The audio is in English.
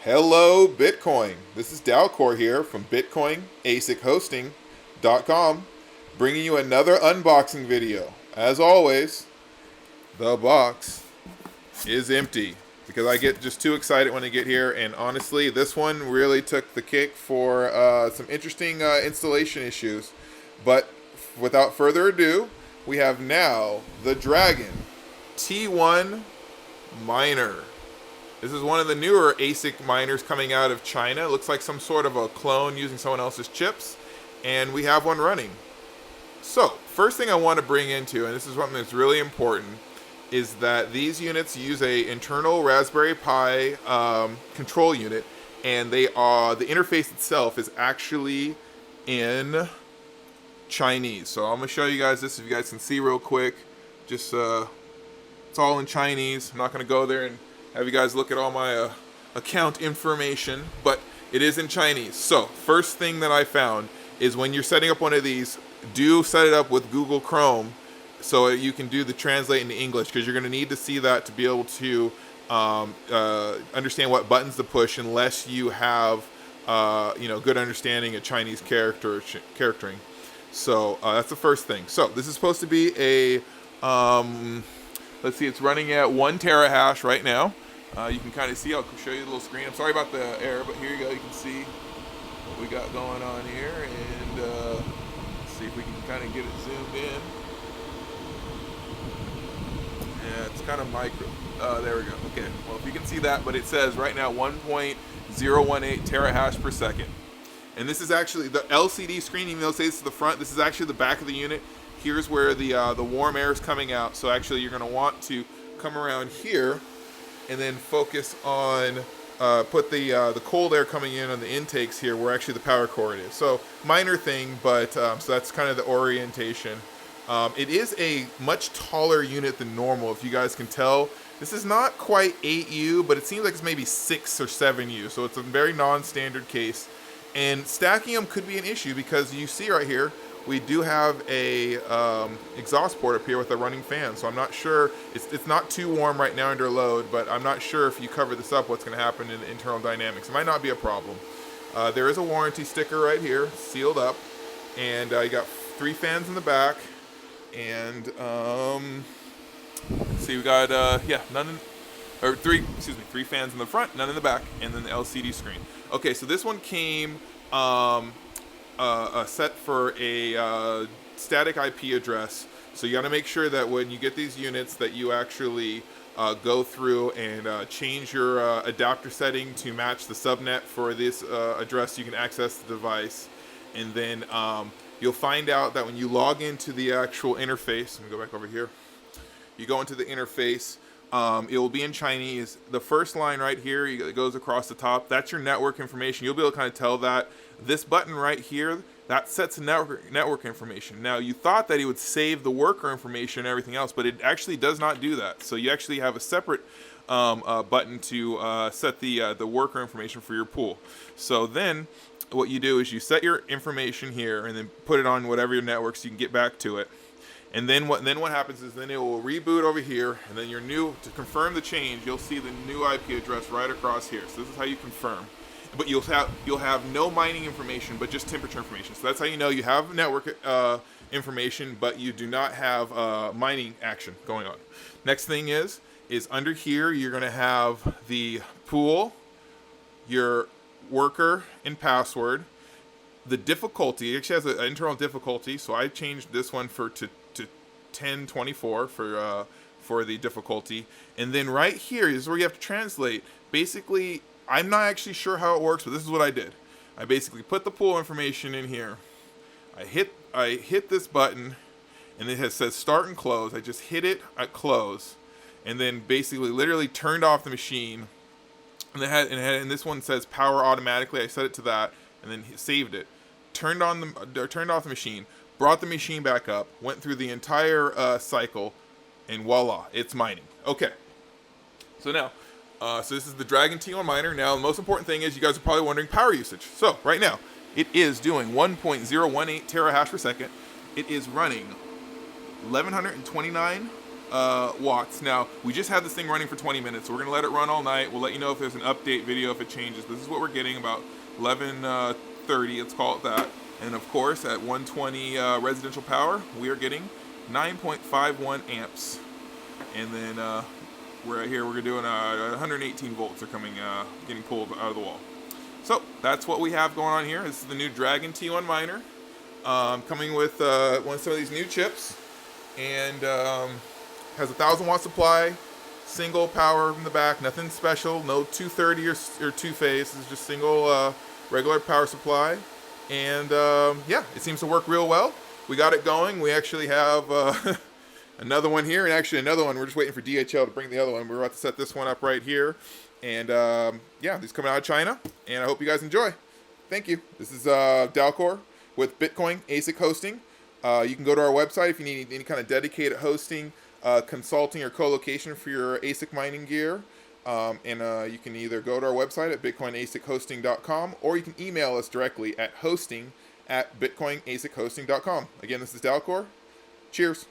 Hello, Bitcoin. This is Dalcor here from BitcoinASICHosting.com, bringing you another unboxing video. As always, the box is empty because I get just too excited when I get here, and honestly, this one really took the cake for some interesting installation issues. But without further ado, we have now the Dragon T1 Miner. This is one of the newer ASIC miners coming out of China. It looks like some sort of a clone using someone else's chips, and we have one running. So, first thing I want to bring into, and this is something that's really important, is that these units use a internal Raspberry Pi control unit, and the interface itself is actually in Chinese. So I'm going to show you guys this if you guys can see real quick. Just it's all in Chinese. I'm not going to go there and have you guys look at all my account information, but it is in Chinese. So first thing that I found is when you're setting up one of these, do set it up with Google Chrome so you can do the translate into English, because you're going to need to see that to be able to understand what buttons to push, unless you have good understanding of Chinese charactering. So that's the first thing. So this is supposed to be a let's see, it's running at 1 terahash right now. You can kind of see, I'll show you the little screen. I'm sorry about the error, but here you go. You can see what we got going on here. And let's see if we can kind of get it zoomed in. Yeah, it's kind of micro. There we go. Okay, well, if you can see that, but it says right now 1.018 terahash per second. And this is actually the LCD screen, even though it says to the front, this is actually the back of the unit. Here's where the warm air is coming out. So actually you're going to want to come around here and then focus on, put the cold air coming in on the intakes here where actually the power cord is. So minor thing, but so that's kind of the orientation. It is a much taller unit than normal, if you guys can tell. This is not quite 8U, but it seems like it's maybe 6 or 7U. So it's a very non-standard case. And stacking them could be an issue because you see right here, we do have a exhaust port up here with a running fan, so I'm not sure, it's not too warm right now under load, but I'm not sure if you cover this up what's going to happen in the internal dynamics. It might not be a problem. There is a warranty sticker right here, sealed up, and you got 3 fans in the back, and let's see, we got three fans in the front, none in the back, and then the LCD screen. Okay, so this one came set for a static IP address. So you got to make sure that when you get these units that you actually go through and change your adapter setting to match the subnet for this address so you can access the device. And then you'll find out that when you log into the actual interface, let me go back over here. You go into the interface, it will be in Chinese. The first line right here, it goes across the top, that's your network information. You'll be able to kind of tell that. This button right here, that sets network information. Now, you thought that it would save the worker information and everything else, but it actually does not do that. So you actually have a separate button to set the worker information for your pool. So then what you do is you set your information here and then put it on whatever your network so you can get back to it. And then what happens is then it will reboot over here, and then to confirm the change, you'll see the new IP address right across here. So this is how you confirm. But you'll have no mining information, but just temperature information. So that's how you know you have network information, but you do not have mining action going on. Next thing is under here you're going to have the pool, your worker, and password. The difficulty, it actually has an internal difficulty, so I changed this one to 1024 for the difficulty. And then right here is where you have to translate. Basically, I'm not actually sure how it works, but this is what I did. I basically put the pool information in here. I hit this button, and it says start and close. I just hit it at close, and then basically literally turned off the machine. And this one says power automatically. I set it to that, and then saved it. Turned off the machine. Brought the machine back up. Went through the entire cycle, and voila, it's mining. Okay. So now. So this is the Dragon T1 miner. Now, the most important thing is you guys are probably wondering power usage. So right now, it is doing 1.018 terahash per second. It is running 1129 watts. Now, we just had this thing running for 20 minutes, so we're gonna let it run all night. We'll let you know if there's an update video if it changes. This is what we're getting about 11:30, let's call it that. And of course, at 120 residential power, we are getting 9.51 amps. And then we're here, we're doing 118 volts are coming, getting pulled out of the wall. So that's what we have going on here. This is the new Dragon T1 miner, coming with some of these new chips, and has a 1,000 watt supply, single power from the back, nothing special, no 230 or two phase. This is just single regular power supply, and yeah, it seems to work real well. We got it going. We actually have another one here, and actually another one. We're just waiting for DHL to bring the other one. We're about to set this one up right here. And yeah, these coming out of China, and I hope you guys enjoy. Thank you. This is Dalcor with Bitcoin ASIC Hosting. You can go to our website if you need any kind of dedicated hosting, consulting, or co-location for your ASIC mining gear. And you can either go to our website at bitcoinasichosting.com, or you can email us directly at hosting@bitcoinasichosting.com. Again, this is Dalcor. Cheers.